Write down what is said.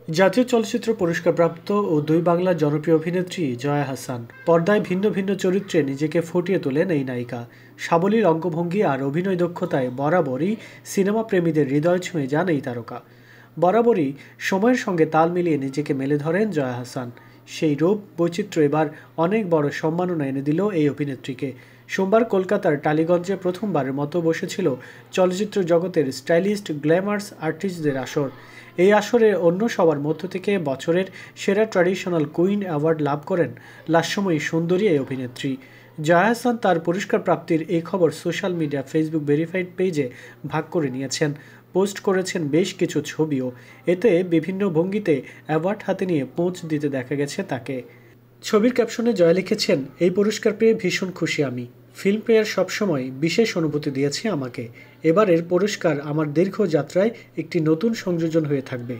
জাতীয় চলচ্চিত্র পুরস্কারপ্রাপ্ত ও দুই বাংলার জনপ্রিয় অভিনেত্রী জয়া আহসান পর্দায় ভিন্ন ভিন্ন চরিত্রে নিজেকে ফুটিয়ে তোলেন এই নায়িকা। সাবলীল অঙ্গভঙ্গি আর অভিনয় দক্ষতায় বরাবরই সিনেমা প্রেমীদের হৃদয় ছুঁয়ে যান এই তারকা। বরাবরই সময়ের সঙ্গে তাল মিলিয়ে নিজেকে মেলে ধরেন জয়া আহসান। সেই রূপ বৈচিত্র্য এবার অনেক বড় সম্মাননা এনে দিল এই অভিনেত্রীকে। সোমবার কলকাতার টালিগঞ্জে প্রথমবারের মতো বসেছিল চলচ্চিত্র জগতের স্টাইলিস্ট গ্ল্যামার্স আর্টিস্টদের আসর। এই আসরে অন্য সবার মধ্য থেকে বছরের সেরা ট্র্যাডিশনাল কুইন অ্যাওয়ার্ড লাভ করেন লাস্যময়ী সুন্দরী এই অভিনেত্রী। জয়া আহসান তার পুরস্কার প্রাপ্তির এই খবর সোশ্যাল মিডিয়া ফেসবুক ভেরিফাইড পেজে ভাগ করে নিয়েছেন। পোস্ট করেছেন বেশ কিছু ছবিও। এতে বিভিন্ন ভঙ্গিতে অ্যাওয়ার্ড হাতে নিয়ে পোঁচ দিতে দেখা গেছে তাকে। ছবির ক্যাপশনে জয়া লিখেছেন, এই পুরস্কার পেয়ে ভীষণ খুশি আমি। ফিল্মফেয়ার সবসময় বিশেষ অনুভূতি দিয়েছে আমাকে। এবারের পুরস্কার আমার দীর্ঘ যাত্রায় একটি নতুন সংযোজন হয়ে থাকবে।